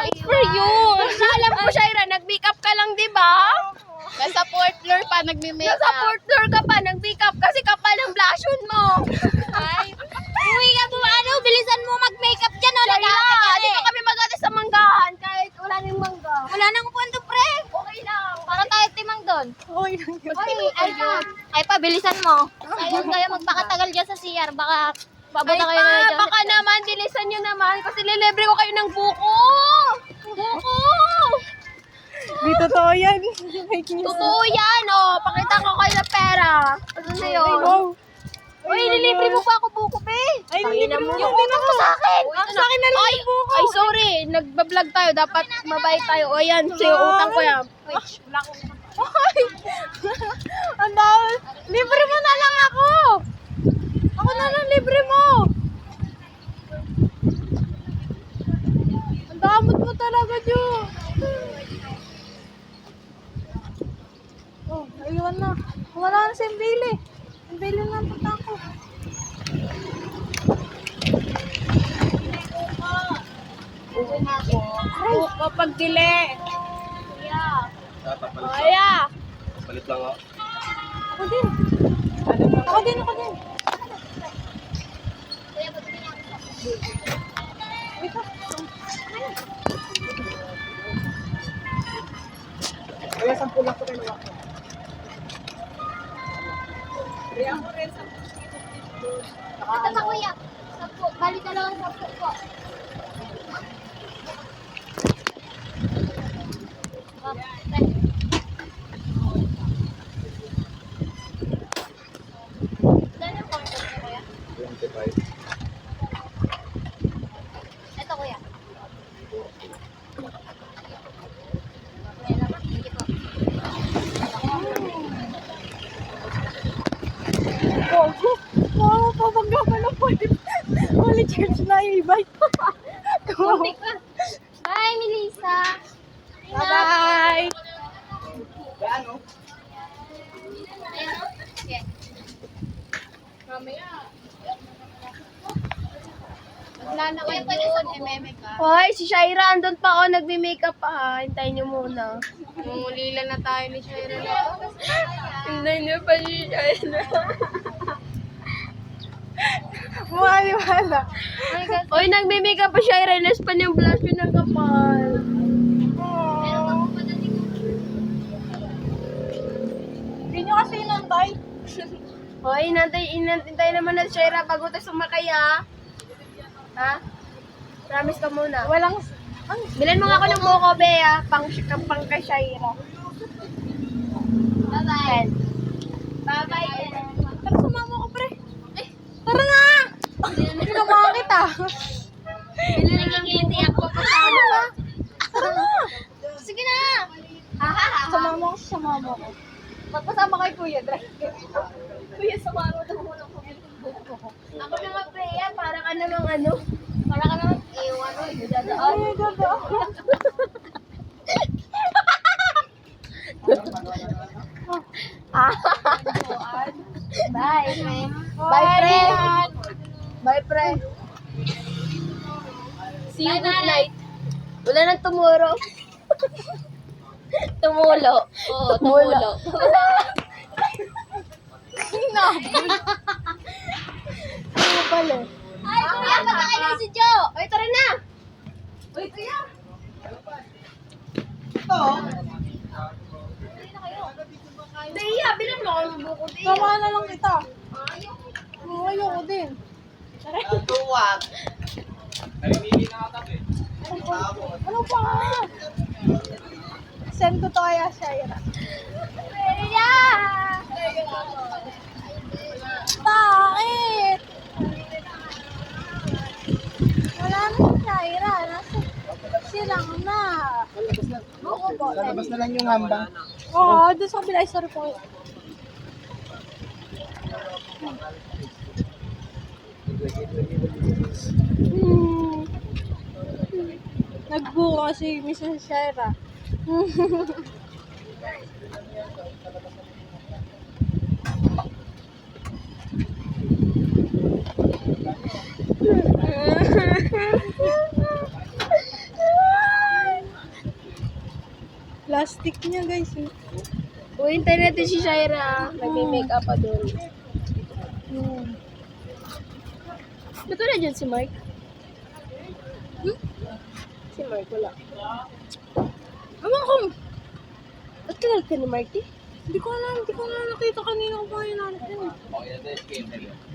It's for you. Alam ko, Shaira, nag-makeup ka lang, di ba? Nasa fourth floor pa nagme-makeup. Nasa fourth floor ka pa, nag-makeup kasi kapal ng blushon mo. Ay, uwi ka po, ano, bilisan mo mag-makeup dyan, o. Shaira, dito kami mag-alis sa manggahan kahit wala nang mangga. Wala nang kwento, pre. Okay lang. Para tayo timang doon. Okay lang yun. Ay, pa, bilisan mo. Sayang kayo magpakatagal dyan sa CR. Baka papunta kayo na dyan. Baka naman, dilisan nyo naman kasi lilibre ko kayo ng buko. Buko! Di totoo yan. Fake news. Totoo yan, oh. Pakita ko kayo ng pera. Ano na yun? Wow. Uy, nilibre mo pa ako buko, be. Ay, nilibre mo. Yung utang mo sa akin. Sa akin na lang Ay, yung buko. ay, sorry. Nagbablog tayo. Dapat mabait tayo. O, yan. Sa'yo, utang ko yan. Wait, wala ko. Ay! Ang dahil. Libre mo na lang ako. Ako na lang libre mo. Ang damot mo talaga, Jo. Oh, ayun na. Wala na siyang bili. Ang bili na ang pata ko. Buko pagdili. Kaya. Palit lang ako. Ako din. Ako din, ako din. Wait lang. Kaya 10 lang ko rin ako. Ito pa, kuya. Bali dalawang sappo po. Ito, kuya. Wow, pabangga pa lang po. Holy church na yung e-bike. Bye, Melissa. Bye-bye. Gaano? Ayan, okay. Wala na kayo doon, ememe ka. Hoy, si Shaira, andun pa, oh. Nagme-makeup pa, ha. Hintayin nyo muna. Mumulila na tayo ni Shaira. Hintayin nyo pa si Shaira. Mukha-liwala. Hoy, nagme-makeup pa Shaira. Ilas pa niyang blush yun ng kapal. Hindi nyo kasi inantay. Hoy, inantay naman na si Shaira bago tayo sumakay, ha? Ha? Promise ka muna. Walang... Bilan mo nga ako ng buko, be, ha? Pang kay Shaira. Bye-bye. Bye-bye. Tara, sumama ko, pre. Tara na! Pinamahan kita. Nagigiliti ako pa sa Tara na! Sige na! Sumama ko, sumama ko. Magpasama kay Kuya, drive. Kuya, sumama daw mo ng buko. Ako na nga, Freya. Para ka namang ano. Para ka naman, ewan o, dadaan. Ay, ganda. Bye. Bye, pre. Bye, pre. See you good night. Wala nang tomorrow. Tumulo. Oo, tumulo. Ano pala? Ay, kuya, pagkain na si Jo. Oy, tara na. Uy, Kuya. Freya, bilang mo ako ng buko din. Sama na lang kita. Oo, ayoko din. Tuwag. Nalimili na ata eh. Ano pa? Send ko to kaya Shaira. Kuya! Bakit? Wala na si Shaira. Nasa silang na. Buko po. Lalabas na lang yung hambang. Oo, doon sa kabila. Sorry po. Nagbuo kasi Mrs. Shaira. plastic niya, guys. Uy, hintayin natin si Shaira. Nag-make-up pa doon. Ba't wala dyan si Mark? Si Mark, wala. Ewan ko. Ba't kinal ka ni Marky? Hindi ko na nakita kanina kung paano namin yun.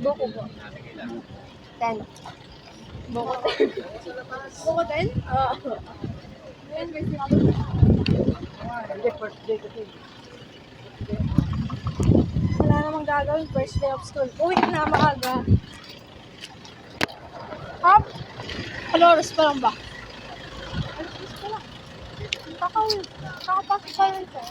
Boko po. 10. Boko 10. Boko 10? Oo. Wala namang gagawin. First day of school. Uwi na maaga. Hop! Ano oras pa lang ba? Alas pa lang. Kakapasok pa rin siya.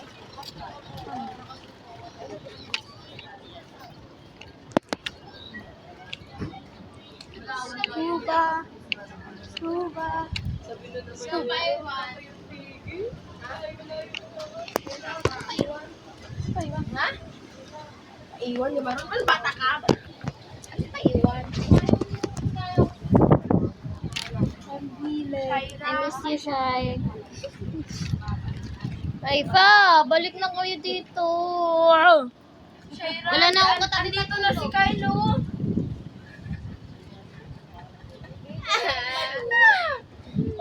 Scuba. Scuba. Scuba. Ha? Iwan yung marunong. Ano, bata ka? Kasi iwan. I miss you, Shai. Ay pa, balik na kayo dito. Wala na akong katabi Dito na si Kylo.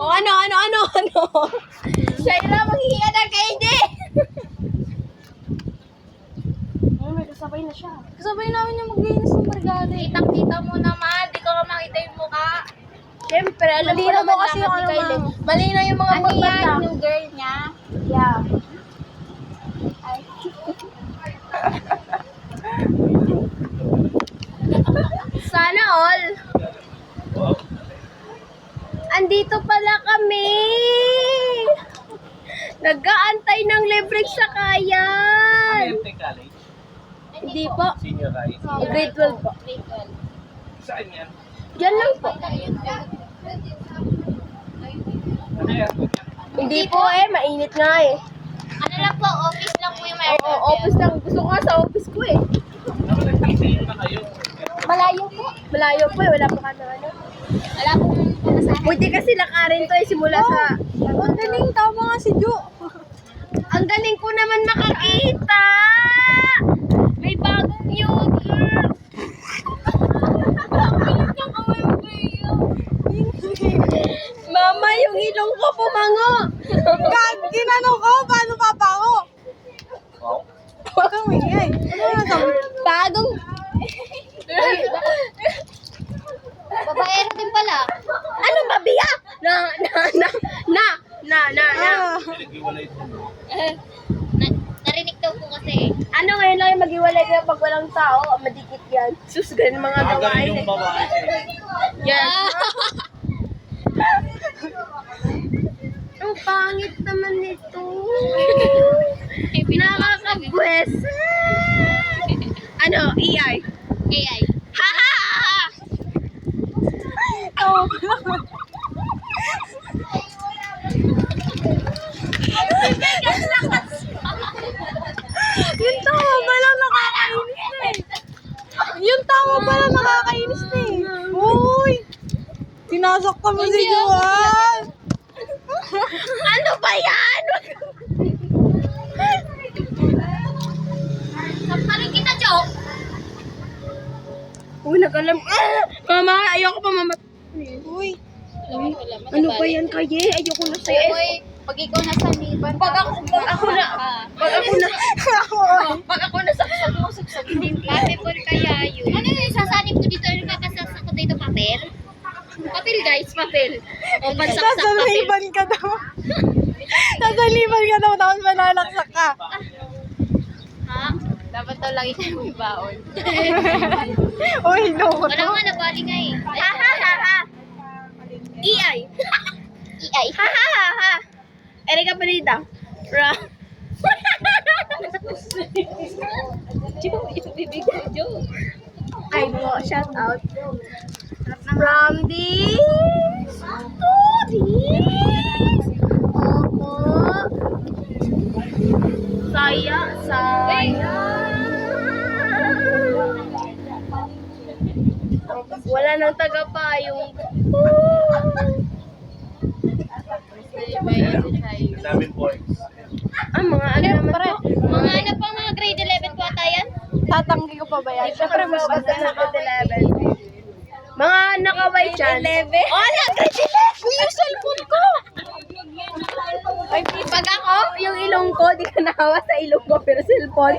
O ano? Shaira, maghihiya na kay hindi. Ay, may kasabay na siya. Kasabay namin yung maglinis ng bargada. Kitang-kita mo naman, di ko ka makita yung mukha. Siyempre, alam ko Malinaw naman mo kasi na yung si ano, Kylo. ma'am. Malinaw yung mga Ano yan, magmata. new girl niya? Yeah. Sana all. Andito pala kami. Nag-aantay ng libreng sakayan. College? Hindi po. Senior high? Grade 12 po. Grade 12. Saan yan? Diyan lang po. Ano yan? Hindi po mainit nga eh. Ano lang po, office lang po yung may Oo, office lang. Gusto ko nga sa office ko eh. Ano nag-PCU na kayo? Malayo po. Malayo po eh. Wala pa kami ano. Wala pong pamasahe. Buti kasi lakarin to eh. Simula sa... Ang galing, tama nga si Jo. Ang galing ko naman makakita! May bagong yogurt! Mama, yung ilong ko pumango! Ginano ko, paano papango? Wow. Huwag kang mingay. Ano na sabi? Bagong... Babaero din pala. Ano ba, Bia? Na. Pinag-iwalay po. Narinig daw po kasi. Ano ngayon lang yung mag-iwalay kayo pag walang tao? Madikit yan. Sus, ganun mga Magaling gawain yung eh. babae eh. Yes. Ang pangit naman nito. Nakakabwes. Ano? EI. AI. Ha ha ha! Oo. Yung tawa pala nakakainis na eh. Yung tawa pala nakakainis na eh. Uy! Sinasaktan mo si Joan! Ano ba yan? Samparin kita, joke. Uy, nag-alam. Mama, ayoko pa mama. Uy! Ano ba yan kaye? Ayoko na sa'yo. Uy, pag ikaw nasa liban, Pag ako na saksak din. Papel kaya yun. Ano yung sasanip ko dito? Ano kakasasak ko dito? Papel? Papel guys, papel. O, pansaksak Nasa papel. liban ka daw. Nasa liban ka daw, tapos manalaksak ka. Ha? Dapat daw lagi tayo may baon. Uy, no. Wala nga, nabali nga eh. Ha ha ha ha. EI. EI. Ha ha ha ha. Ere ka pa dito. Ra. Yung bibig ko, Joe. Ay po, shout out. From this to this. Opo. Saya. Wala nang tagapayong. Daming boys. Ah, mga ano naman Siyempre. to? Mga ano pa, mga grade 11 po ata yan? Tatanggi ko pa ba yan? Siyempre, mas Basta sa grade 11. Mga nakaway dyan. 11? Oh, na, grade 11! Yung cellphone ko! Ay, pag ako, yung ilong ko, di ka nakawa sa ilong ko, pero cellphone.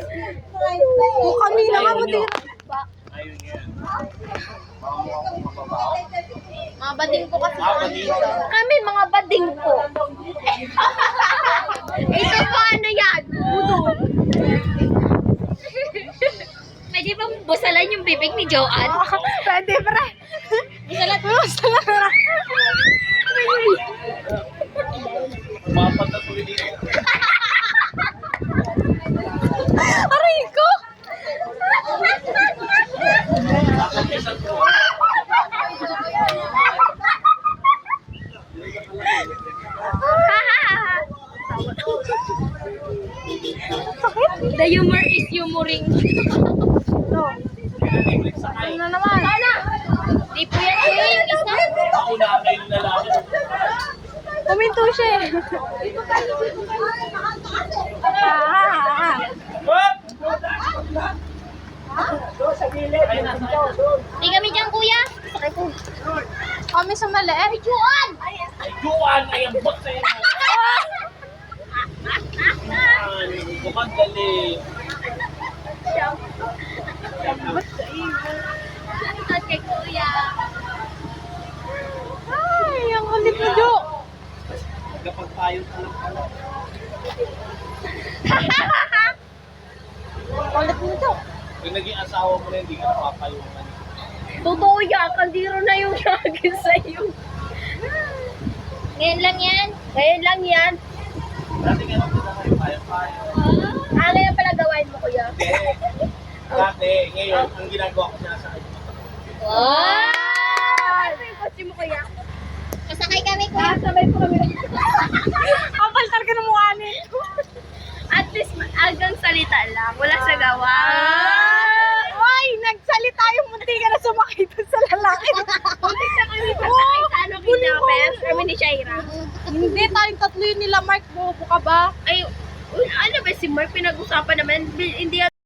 O kanina nga mo din. Ayun yan. Mababaw. Mga bading ko kasi. Bading. Kami, mga bading po. Ito po, ano yan? Budol. Pwede bang busalan yung bibig ni Joanne? Pwede, pre. Busalan. Busalan. Mapat na tuloy dito. Aray ko! Nakakisal ko. The humor is humoring. Ano naman? Di po yan yung isa. Ako na kayo lalaki. Kuminto siya eh. What? Di kami dyan, kuya. Kami sa maliit. Joan! Juan, ay ang bot sa inyo. Mukhang galing. Shoutout kay kuya. Ay, ang kulit mo, Jo. Kapag tayo ka lang pala. Kulit mo, Jo. Kung naging asawa mo na, hindi ka napapayungan. Totoo yan, kaldiro na yung lagi sa'yo. Ngayon lang yan. Ngayon lang yan. Dati ka lang na kayo, payo-payo. Ah, ngayon pala gawain mo, kuya. Dati, ngayon, ang ginagawa ko siya sa akin. Ah! Ano yung kotse mo, kuya? Kasakay kami, kuya. Sabay po kami. Kapal talaga ng mukha ni. At least, hanggang salita lang. Wala sa gawa. Ay, nagsalita yung munti ka na sumakay dun sa lalaki. Muntik na kami pasakay sa ano, kidnappers. Kami ni Shaira. Hindi, tayong tatlo yun nila, Mark. Buko ka ba? Ay, ano ba si Mark? Pinag-usapan naman. Hindi